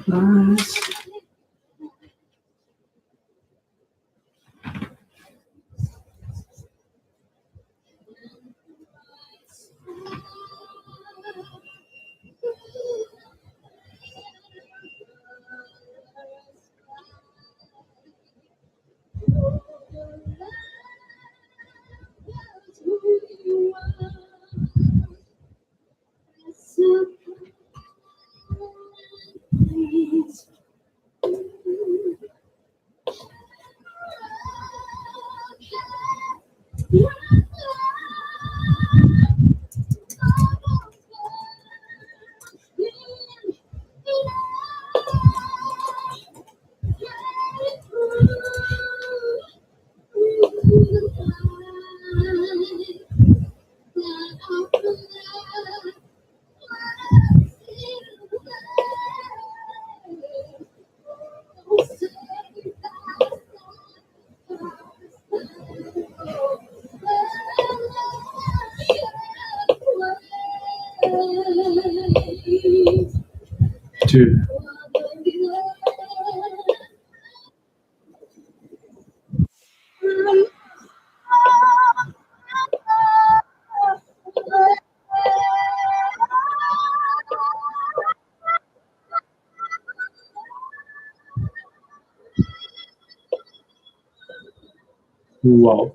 Nice. Dude. Wow.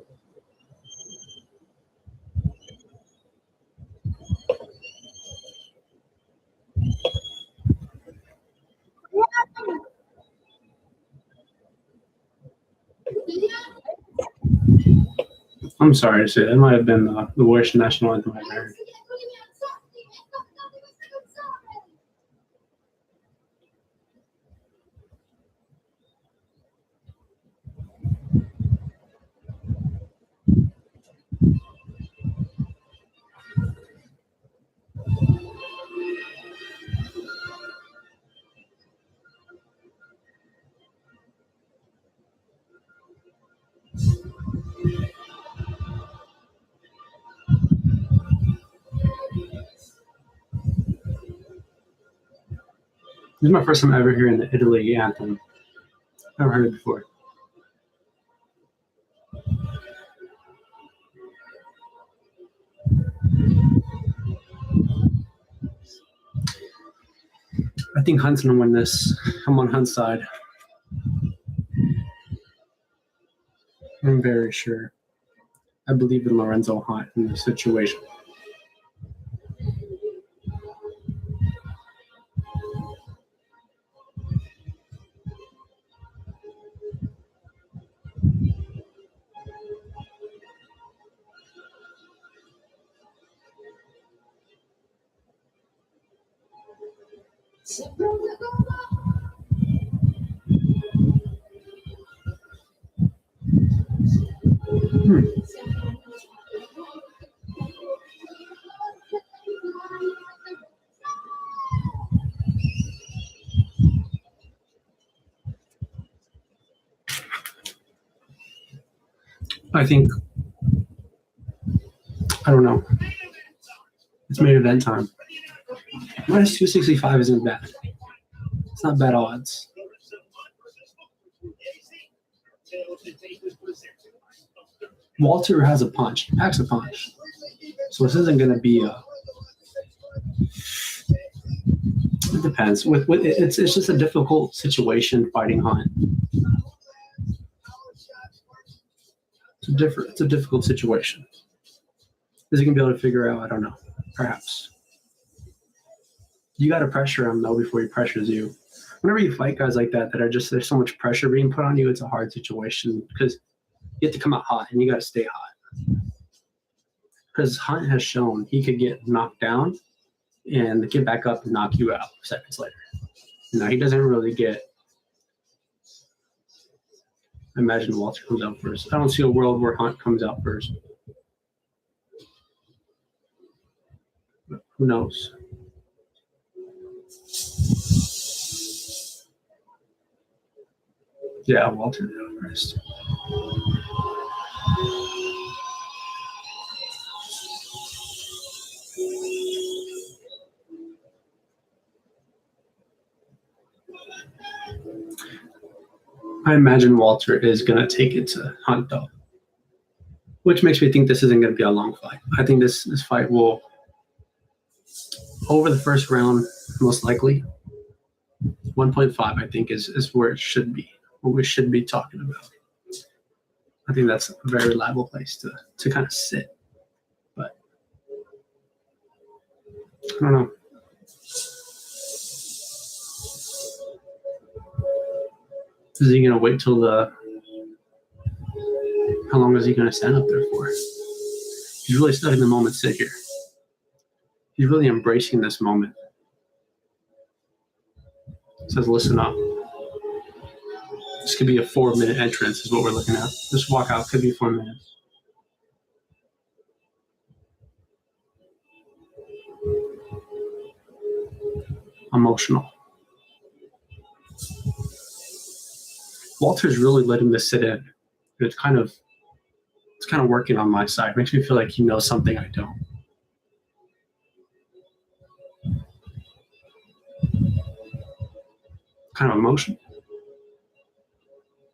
I'm sorry to say that might have been the worst national anthem I've heard. This is my first time ever hearing the Italy anthem. Never heard it before. I think Hunt's gonna win this. I'm on Hunt's side. I'm very sure. I believe in Lorenzo Hunt in this situation. I think, I don't know. It's main event time. Minus 265 isn't bad. It's not bad odds. Walter has a punch. He packs a punch. So this isn't going to be a... It depends. It's just a difficult situation fighting Hunt. It's a difficult situation. Is he going to be able to figure out? I don't know. Perhaps. You got to pressure him, though, before he pressures you. Whenever you fight guys like that are just, there's so much pressure being put on you, it's a hard situation because you have to come out hot and you got to stay hot. Because Hunt has shown he could get knocked down and get back up and knock you out seconds later. He doesn't really get... I imagine Walter comes out first. I don't see a world where Hunt comes out first. But who knows? Yeah, Walter did it first. I imagine Walter is going to take it to Hunt, though, which makes me think this isn't going to be a long fight. I think this fight will, over the first round, most likely, 1.5, I think, is where it should be, what we should be talking about. I think that's a very reliable place to kind of sit. But I don't know. Is he going to wait till how long is he going to stand up there for? He's really letting the moment sit here. He's really embracing this moment. It says, listen up. This could be a 4-minute entrance is what we're looking at. This walkout could be 4 minutes. Emotional. Walter's really letting this sit in. It's kind of working on my side. It makes me feel like he knows something I don't. Kind of emotional.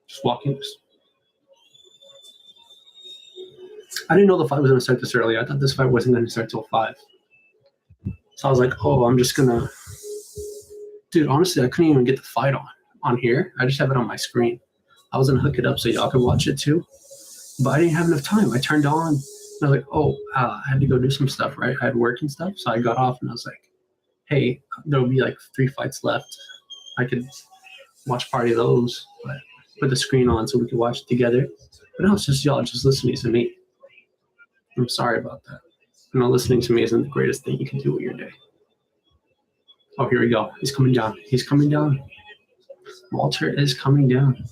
Just walking this. I didn't know the fight was going to start this early. I thought this fight wasn't going to start till 5. So I was like, oh, I'm just going to... Dude, honestly, I couldn't even get the fight on here. I just have it on my screen. I was going to hook it up so y'all could watch it too. But I didn't have enough time. I turned on and I was like, oh, I had to go do some stuff, right? I had work and stuff. So I got off and I was like, hey, there'll be like 3 fights left. I could watch party of those, but put the screen on so we could watch it together. But no, it's just y'all just listening to me. I'm sorry about that. Listening to me isn't the greatest thing you can do with your day. Oh, here we go. He's coming down. He's coming down. Walter is coming down.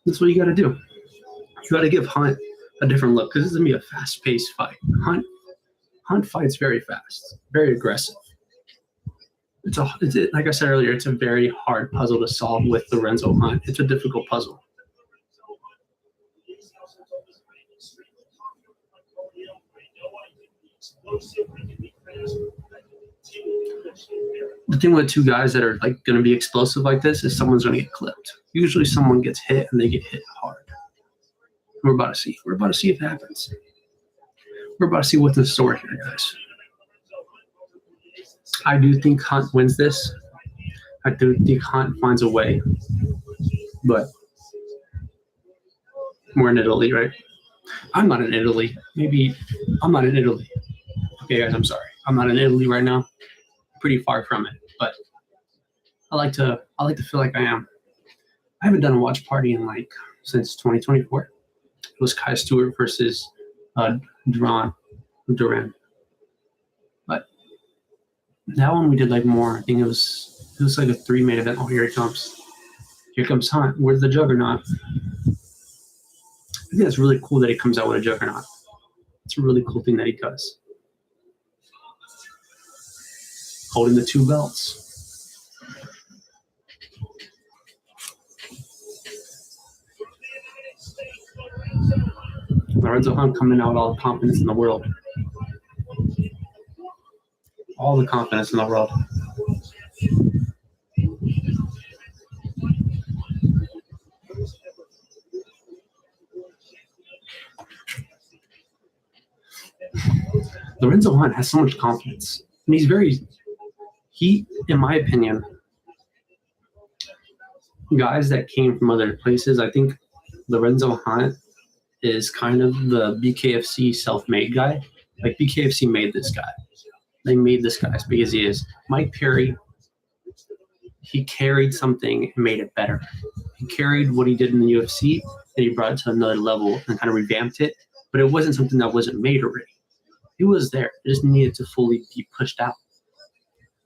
That's what you got to do. You got to give Hunt a different look because this is going to be a fast-paced fight. Hunt fights very fast, very aggressive. It's like I said earlier, it's a very hard puzzle to solve with Lorenzo Hunt. It's a difficult puzzle. The thing with 2 guys that are like going to be explosive like this is someone's going to get clipped. Usually someone gets hit and they get hit hard. We're about to see. We're about to see if it happens. We're about to see what's in store here, guys. I do think Hunt wins this. I do think Hunt finds a way. But we're in Italy, right? I'm not in Italy. Maybe I'm not in Italy. Okay, guys, I'm sorry. I'm not in Italy right now. Pretty far from it, but I like to feel like I am. I haven't done a watch party in since 2024. It was Kai Stewart versus Duran. But that one we did more. I think it was like a 3 main event. Oh, here it comes. Here comes Hunt. Where's the Juggernaut? I think that's really cool that he comes out with a Juggernaut. It's a really cool thing that he does. Holding the 2 belts. Lorenzo Hunt coming out with all the confidence in the world. All the confidence in the world. Lorenzo Hunt has so much confidence. And he, in my opinion, guys that came from other places, I think Lorenzo Hunt is kind of the Bkfc self-made guy. Like Bkfc made this guy. They made this guy as big as he is. Mike Perry, he carried something and made it better. He carried what he did in the UFC and he brought it to another level and kind of revamped it. But it wasn't something that wasn't made already. He was there. It just needed to fully be pushed out.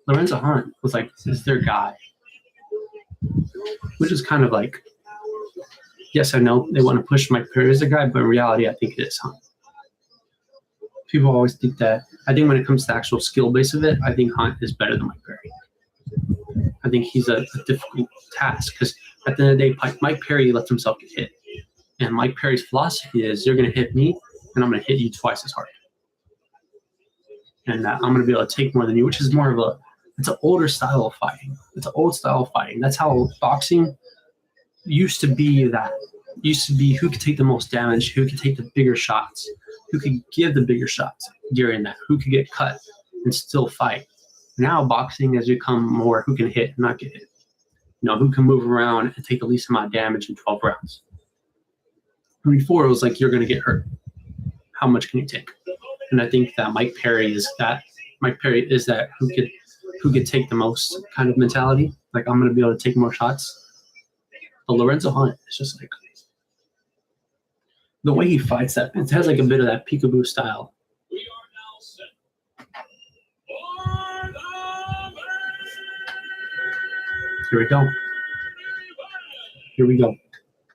Lorenzo Hunt was like, this is their guy. Which is kind of like, yes, I know they want to push Mike Perry as a guy, but in reality, I think it is Hunt. People always think that. I think when it comes to actual skill base of it, I think Hunt is better than Mike Perry. I think he's a difficult task because at the end of the day, Mike Perry lets himself get hit. And Mike Perry's philosophy is, you're going to hit me, and I'm going to hit you twice as hard. And I'm going to be able to take more than you, which is more of It's an older style of fighting. It's an old style of fighting. That's how boxing used to be. That used to be who could take the most damage, who could take the bigger shots, who could give the bigger shots during that, who could get cut and still fight. Now boxing has become more who can hit and not get hit. Who can move around and take the least amount of damage in 12 rounds. Before it was like you're going to get hurt. How much can you take? And I think that Mike Perry is that who could take the most kind of mentality. Like, I'm going to be able to take more shots. But Lorenzo Hunt is just like the way he fights that. It has like a bit of that peekaboo style. Here we go. Here we go.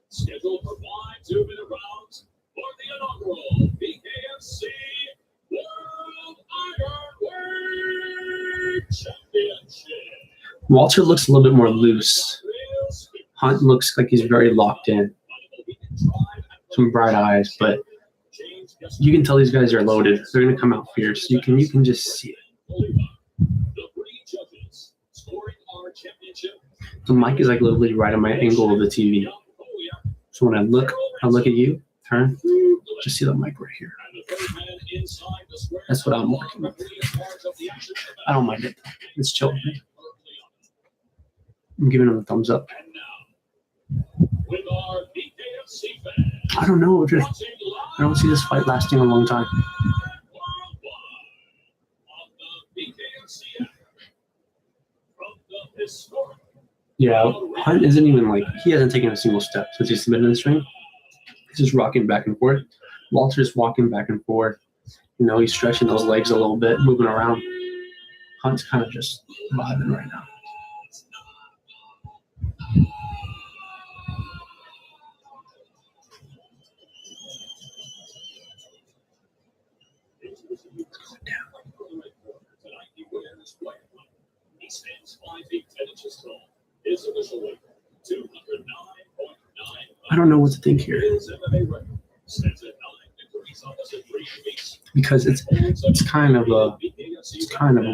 Scheduled for 5 2-minute rounds for the inaugural Bkfc World Ironweight Championship. Walter looks a little bit more loose. Hunt looks like he's very locked in. Some bright eyes, but you can tell these guys are loaded. They're going to come out fierce. You can just see it. The mic is like literally right on my angle of the TV. So when I look at you, turn, just see the mic right here. That's what I'm working with. I don't mind it. It's chill. I'm giving him a thumbs up. I don't know. I don't see this fight lasting a long time. Yeah, Hunt isn't even like, he hasn't taken a single step since he's been in this ring. He's just rocking back and forth. Walter's walking back and forth. He's stretching those legs a little bit, moving around. Hunt's kind of just vibing right now. He stands 5 feet 10 inches tall. His official weight, 209.9. I don't know what to think here. Because it's kind of a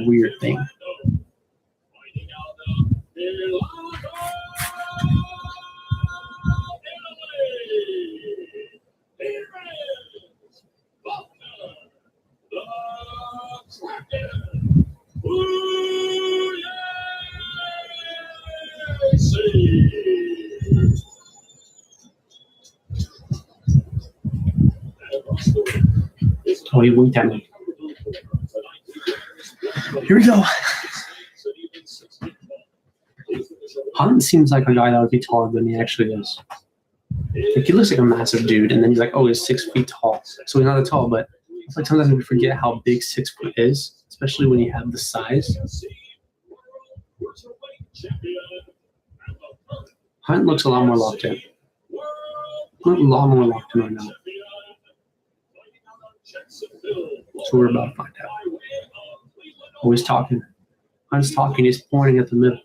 weird thing. Oh, he winked at me. Here we go. Hunt seems like a guy that would be taller than he actually is. Like, he looks like a massive dude, and then he's like, oh, he's 6 feet tall. So he's not that tall, but it's like sometimes we forget how big 6 foot is, especially when you have the size. Hunt looks a lot more locked in. A lot more locked in right now. So we're about to find out. Oh, he's talking. Hunt's talking. He's pointing at the middle.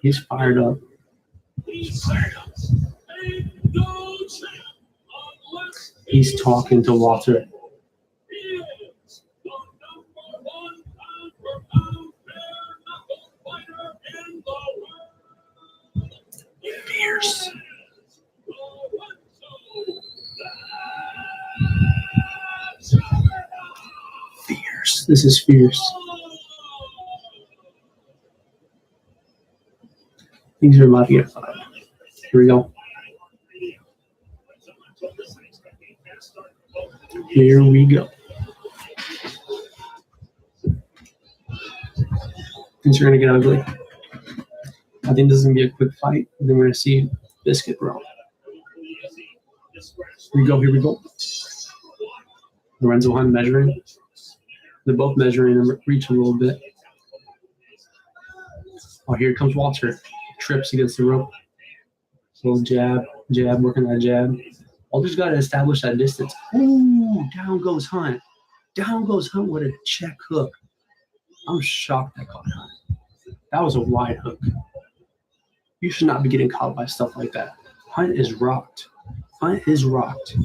He's fired up. He's talking to Walter. Fierce. Fierce. This is fierce. Things are about to get fun. Here we go. Here we go. Things are going to get ugly. I think this is going to be a quick fight. Then we're going to see Biscuit Bro. Here we go. Here we go. Lorenzo Hunt measuring. They're both measuring and reach a little bit. Oh, here comes Walter. Trips against the rope. Little jab, working that jab. Walter's got to establish that distance. Ooh, down goes Hunt. Down goes Hunt with a check hook. I'm shocked that caught Hunt. That was a wide hook. You should not be getting caught by stuff like that. Hunt is rocked. Hunt is rocked.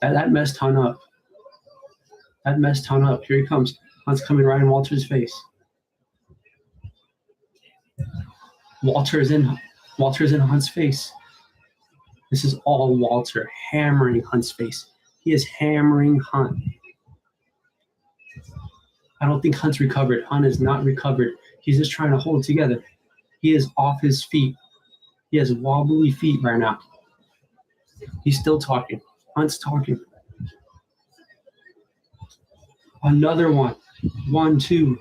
That messed Hunt up. That messed Hunt up. Here he comes. Hunt's coming right in Walter's face. Walter's in Hunt's face. This is all Walter hammering Hunt's face. He is hammering Hunt. I don't think Hunt's recovered. Hunt is not recovered. He's just trying to hold it together. He is off his feet. He has wobbly feet right now. He's still talking. Hunt's talking. Another one. 1, 2.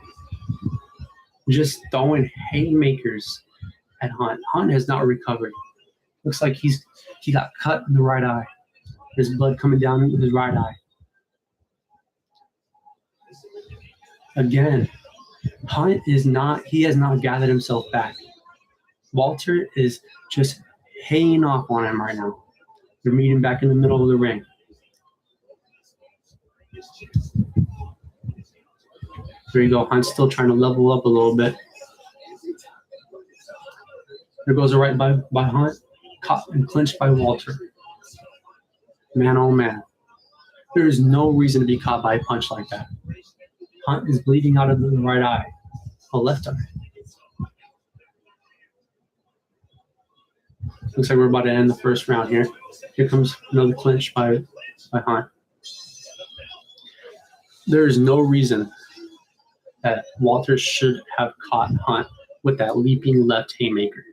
Just throwing haymakers at Hunt. Hunt has not recovered. Looks like he got cut in the right eye. There's blood coming down his right eye. Again, Hunt has not gathered himself back. Walter is just haying off on him right now. They're meeting back in the middle of the ring. There you go. Hunt's still trying to level up a little bit. There goes a right by Hunt. Caught and clinched by Walter. Man, oh man. There is no reason to be caught by a punch like that. Hunt is bleeding out of the right eye. The left eye. Looks like we're about to end the first round here. Here comes another clinch by Hunt. There is no reason that Walter should have caught Hunt with that leaping left haymaker.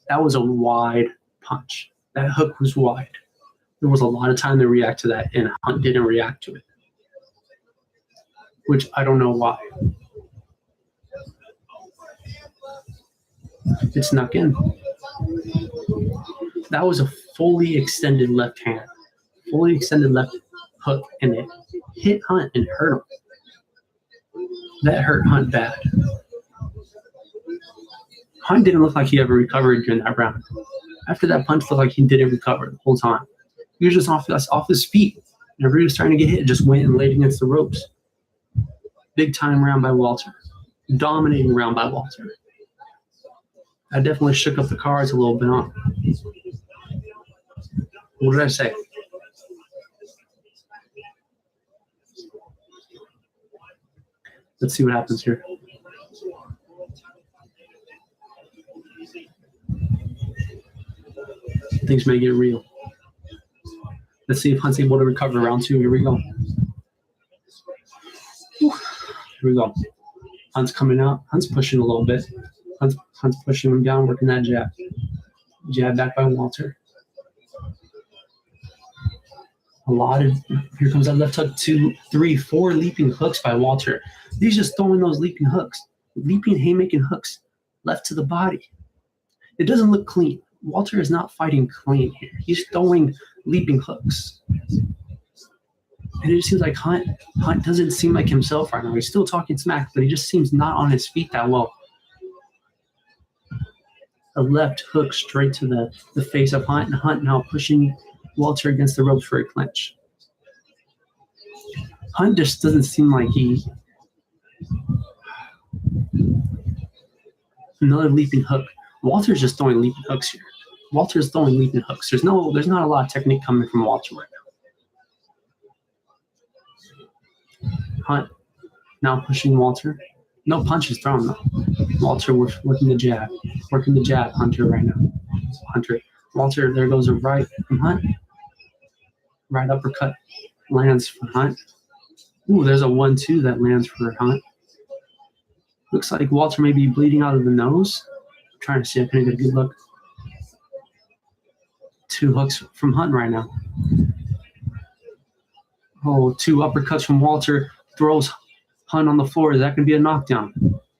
That was a wide punch. That hook was wide. There was a lot of time to react to that, and Hunt didn't react to it, which I don't know why. It snuck in. That was a fully extended left hand, fully extended left hook, and it hit Hunt and hurt him. That hurt Hunt bad. Hunt didn't look like he ever recovered during that round. After that punch, looked like he didn't recover the whole time. He was just off his feet. Whenever he was trying to get hit, just went and laid against the ropes. Big time round by Walter. Dominating round by Walter. I definitely shook up the cards a little bit, huh? What did I say? Let's see what happens here. Things may get real. Let's see if Hunt's able to recover round 2. Here we go. Whew. Here we go. Hunt's coming out. Hunt's pushing a little bit. Hunt's pushing him down, working that jab. Jab back by Walter. Here comes that left hook, 2, 3, 4 leaping hooks by Walter. He's just throwing those leaping hooks, leaping haymaking hooks left to the body. It doesn't look clean. Walter is not fighting clean here. He's throwing leaping hooks. And it just seems like Hunt doesn't seem like himself right now. He's still talking smack, but he just seems not on his feet that well. A left hook straight to the face of Hunt, and Hunt now pushing Walter against the ropes for a clinch. Hunt just doesn't seem like he... Another leaping hook. Walter's just throwing leaping hooks here. Walter's throwing leaping hooks. There's not a lot of technique coming from Walter right now. Hunt now pushing Walter. No punches thrown though. Walter working the jab. Working the jab, Hunter right now. Walter, there goes a right from Hunt. Right uppercut lands for Hunt. Ooh, there's a 1-2 that lands for Hunt. Looks like Walter may be bleeding out of the nose. I'm trying to see if I can get a good look. 2 hooks from Hunt right now. Oh, 2 uppercuts from Walter. Throws Hunt on the floor. Is that going to be a knockdown?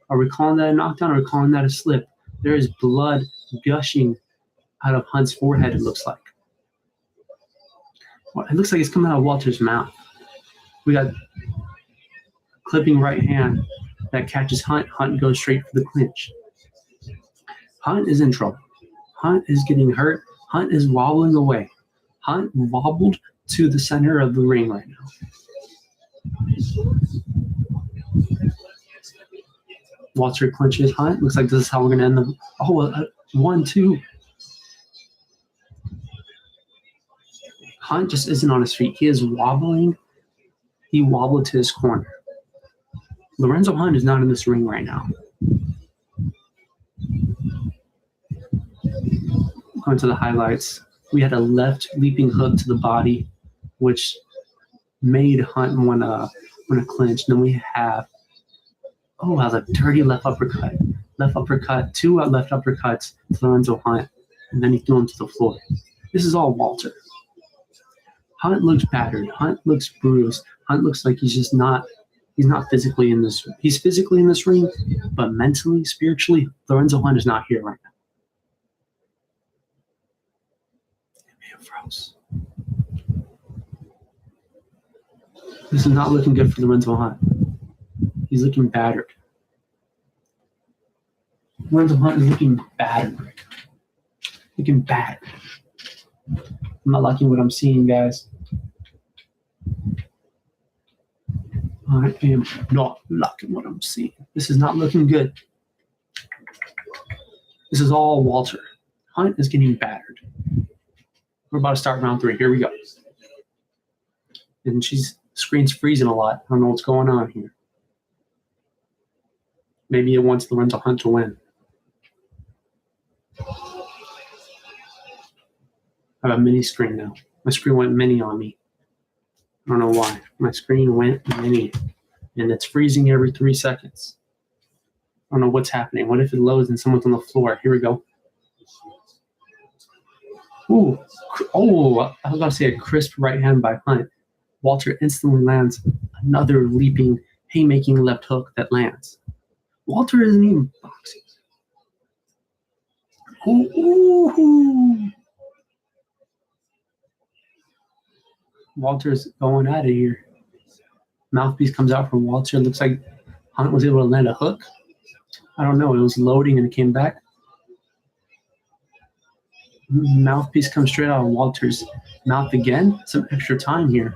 Are we calling that a knockdown or are we calling that a slip? There is blood gushing out of Hunt's forehead, it looks like. Well, it looks like it's coming out of Walter's mouth. We got a clipping right hand that catches Hunt. Hunt goes straight for the clinch. Hunt is in trouble. Hunt is getting hurt. Hunt is wobbling away. Hunt wobbled to the center of the ring right now. Walter clinches Hunt. Looks like this is how we're going to end the... Oh, 1-2. Hunt just isn't on his feet. He is wobbling. He wobbled to his corner. Lorenzo Hunt is not in this ring right now. Going to the highlights. We had a left leaping hook to the body, which made Hunt want to clinch. And then we have, the dirty left uppercut. Two left uppercuts to Lorenzo Hunt, and then he threw him to the floor. This is all Walter. Hunt looks battered. Hunt looks bruised. Hunt looks like he's not physically in this. He's physically in this ring, but mentally, spiritually, Lorenzo Hunt is not here right now. It froze. This is not looking good for Lorenzo Hunt. He's looking battered. Lorenzo Hunt is looking battered right now. Looking battered. I'm not liking what I'm seeing, guys. I am not liking what I'm seeing. This is not looking good. This is all Walter. Hunt is getting battered. We're about to start round 3. Here we go. And screen's freezing a lot. I don't know what's going on here. Maybe it wants Lorenzo Hunt to win. I have a mini screen now. My screen went mini on me. I don't know why. My screen went mini. And it's freezing every 3 seconds. I don't know what's happening. What if it loads and someone's on the floor? Here we go. Ooh. Oh, I was about to say a crisp right hand by Hunt. Walter instantly lands another leaping, haymaking left hook that lands. Walter isn't even boxing. Ooh. Walter's going at it here. Mouthpiece comes out from Walter. Looks like Hunt was able to land a hook. I don't know. It was loading and it came back. Mouthpiece comes straight out of Walter's mouth again. Some extra time here.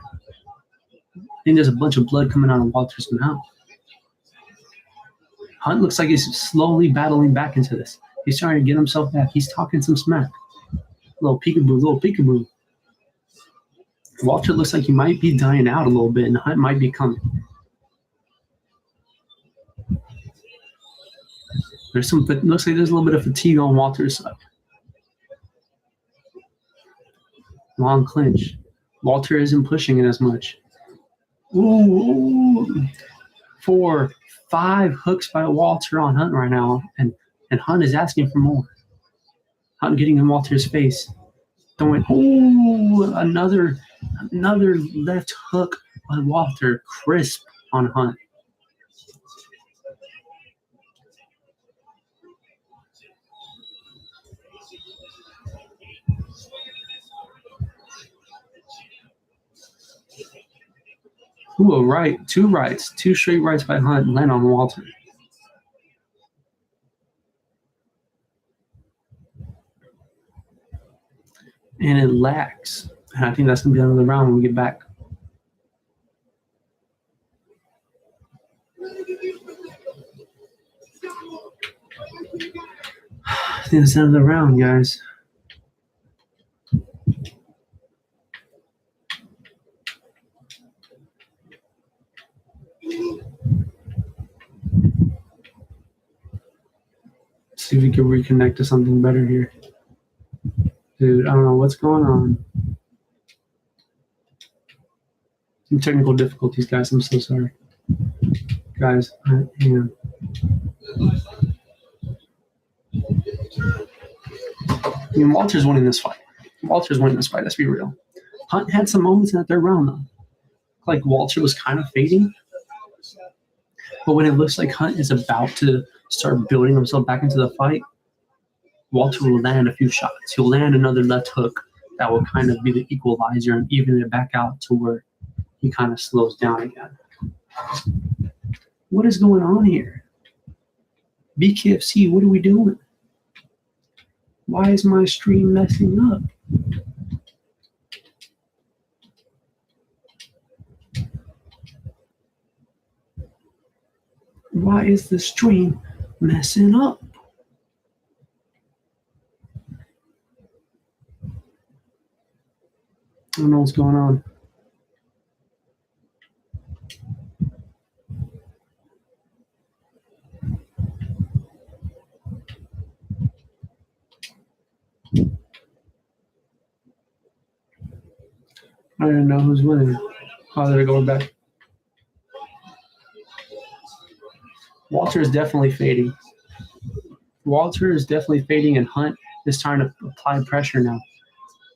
I think there's a bunch of blood coming out of Walter's mouth. Hunt looks like he's slowly battling back into this. He's trying to get himself back. He's talking some smack. Little peekaboo. Walter looks like he might be dying out a little bit, and Hunt might be coming. Looks like there's a little bit of fatigue on Walter's side. Long clinch. Walter isn't pushing it as much. Ooh. 4, 5 hooks by Walter on Hunt right now, and Hunt is asking for more. Hunt getting in Walter's face. Another left hook by Walter, crisp on Hunt. Ooh, a right, 2 rights, 2 straight rights by Hunt and land on Walter. And it lags. And I think that's going to be another round when we get back. I think that's another round, guys. See if we can reconnect to something better here. Dude, I don't know what's going on. Some technical difficulties, guys. I'm so sorry. Guys, I am. I mean, Walter's winning this fight. Let's be real. Hunt had some moments in that 3rd round, though. Like Walter was kind of fading. But when it looks like Hunt is about to start building himself back into the fight, Walter will land a few shots. He'll land another left hook that will kind of be the equalizer and even it back out to where he kind of slows down again. What is going on here? Bkfc, what are we doing? Why is my stream messing up? Why is the stream messing up? don't know what's going on. I don't know who's winning. Oh, they're going back. Walter is definitely fading. And Hunt is trying to apply pressure now.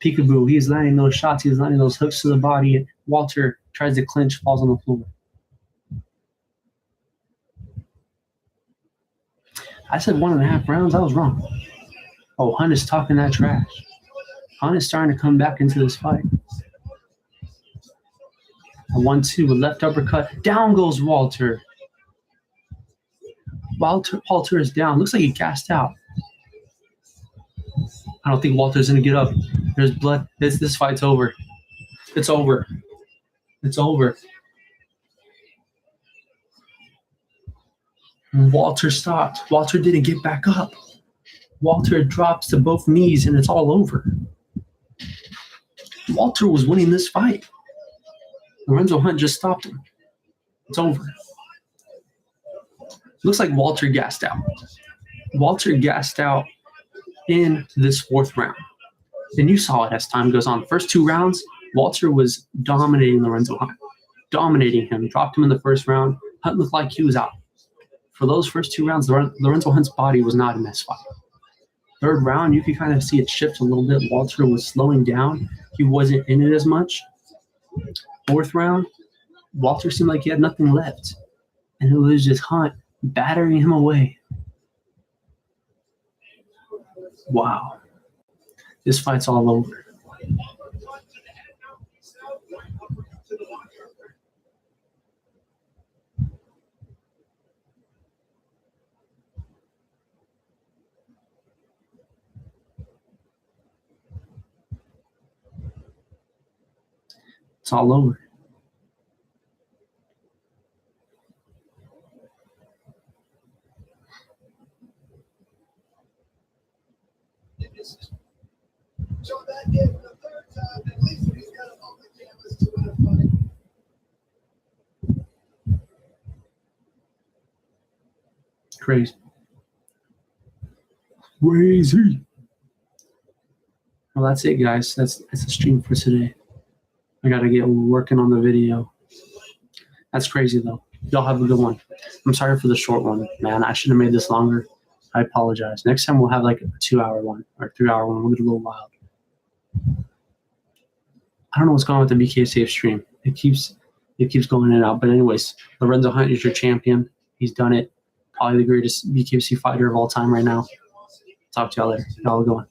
Peekaboo, he's landing those shots. He's landing those hooks to the body. Walter tries to clinch, falls on the floor. I said 1.5 rounds. I was wrong. Oh, Hunt is talking that trash. Hunt is starting to come back into this fight. A 1-2 with left uppercut. Down goes Walter. Walter is down. Looks like he gassed out. I don't think Walter's going to get up. There's blood. This fight's over. It's over. It's over. Walter stopped. Walter didn't get back up. Walter drops to both knees, and it's all over. Walter was winning this fight. Lorenzo Hunt just stopped him. It's over. Looks like Walter gassed out. Walter gassed out in this 4th round. And you saw it as time goes on. The first 2 rounds, Walter was dominating Lorenzo Hunt. Dominating him. Dropped him in the 1st round. Hunt looked like he was out. For those first 2 rounds, Lorenzo Hunt's body was not in this fight. 3rd round, you could kind of see it shift a little bit. Walter was slowing down. He wasn't in it as much. 4th round, Walter seemed like he had nothing left. And it was just Hunt battering him away. Wow. This fight's all over. It's all over. So that gave him the 3rd time, at least he's got him on the canvas to win a fight. Crazy. Well, that's it, guys. That's the stream for today. I got to get working on the video. That's crazy, though. Y'all have a good one. I'm sorry for the short one, man. I should have made this longer. I apologize. Next time we'll have like a 2-hour one or 3-hour one. We'll get a little wild. I don't know what's going on with the Bkfc stream. It keeps going in and out. But anyways, Lorenzo Hunt is your champion. He's done it. Probably the greatest Bkfc fighter of all time right now. Talk to y'all later. Y'all are going.